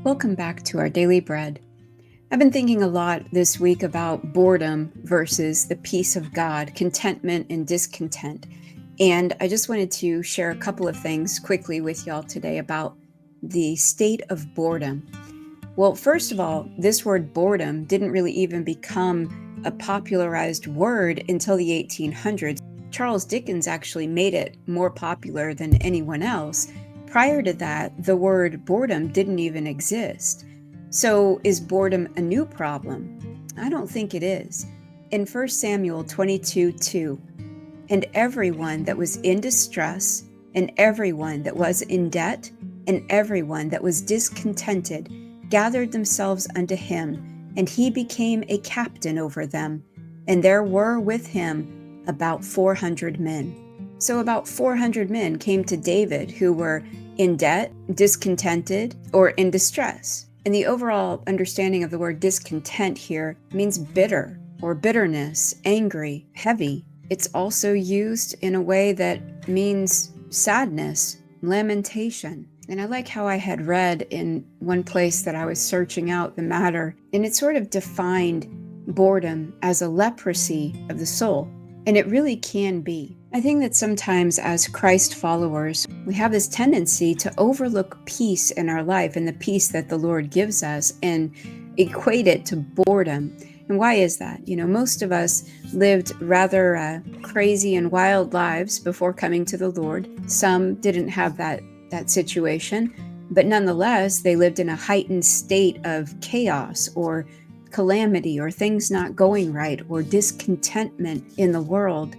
Welcome back to our Daily Bread. I've been thinking a lot this week about boredom versus the peace of God, contentment and discontent. And I just wanted to share a couple of things quickly with y'all today about the state of boredom. Well, first of all, this word boredom didn't really even become a popularized word until the 1800s. Charles Dickens actually made it more popular than anyone else. Prior to that, the word boredom didn't even exist. So is boredom a new problem? I don't think it is. In 1 Samuel 22:2, and everyone that was in distress, and everyone that was in debt, and everyone that was discontented, gathered themselves unto him, and he became a captain over them. And there were with him about 400 men. So about 400 men came to David who were in debt, discontented, or in distress. And the overall understanding of the word discontent here means bitter or bitterness, angry, heavy. It's also used in a way that means sadness, lamentation. And I like how I had read in one place that I was searching out the matter, and it sort of defined boredom as a leprosy of the soul. And it really can be. I think that sometimes as Christ followers, we have this tendency to overlook peace in our life and the peace that the Lord gives us and equate it to boredom. And why is that? Most of us lived rather crazy and wild lives before coming to the Lord. Some didn't have that situation, but nonetheless, they lived in a heightened state of chaos or calamity or things not going right or discontentment in the world.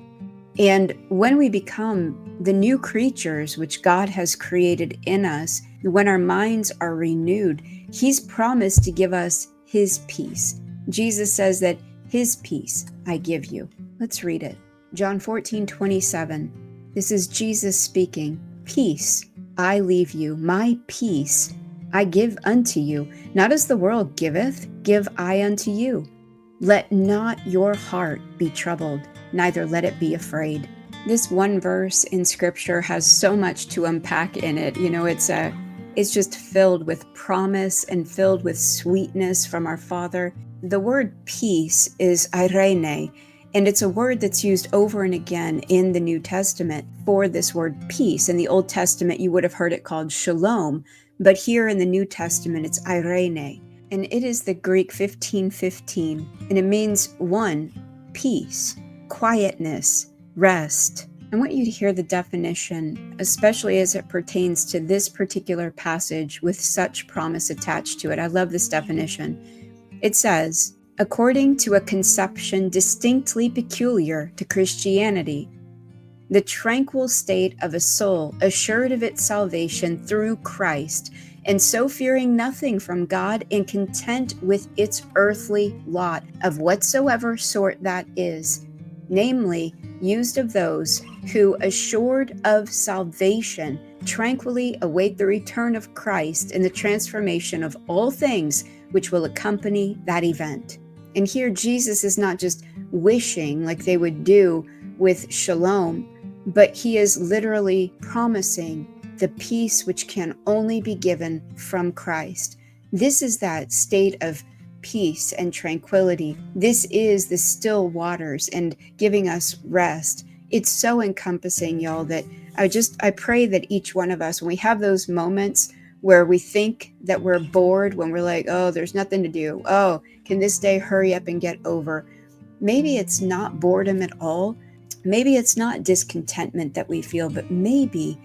And when we become the new creatures which God has created in us, when our minds are renewed, He's promised to give us His peace. Jesus says that His peace I give you. Let's read it. John 14:27. This is Jesus speaking. Peace I leave you, my peace I give unto you. Not as the world giveth, give I unto you. Let not your heart be troubled, neither let it be afraid. This one verse in Scripture has so much to unpack in it. It's just filled with promise and filled with sweetness from our Father. The word peace is eirene, and it's a word that's used over and again in the New Testament for this word peace. In the Old Testament, you would have heard it called shalom, but here in the New Testament, it's eirene. And it is the Greek 15:15, and it means one, peace, quietness, rest. I want you to hear the definition, especially as it pertains to this particular passage with such promise attached to it. I love this definition. It says, according to a conception distinctly peculiar to Christianity, the tranquil state of a soul assured of its salvation through Christ, and so fearing nothing from God and content with its earthly lot of whatsoever sort that is, namely, used of those who, assured of salvation, tranquilly await the return of Christ and the transformation of all things which will accompany that event. And here Jesus is not just wishing like they would do with shalom, but he is literally promising the peace which can only be given from Christ. This is that state of peace and tranquility. This is the still waters and giving us rest. It's so encompassing, y'all, that I pray that each one of us, when we have those moments where we think that we're bored, when we're like, oh, there's nothing to do. Oh, can this day hurry up and get over? Maybe it's not boredom at all. Maybe it's not discontentment that we feel, but maybe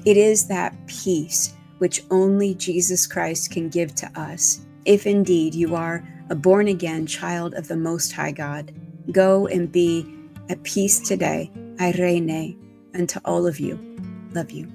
it is that peace which only Jesus Christ can give to us. If indeed you are a born-again child of the Most High God, go and be at peace today. Eirene, unto all of you. Love you.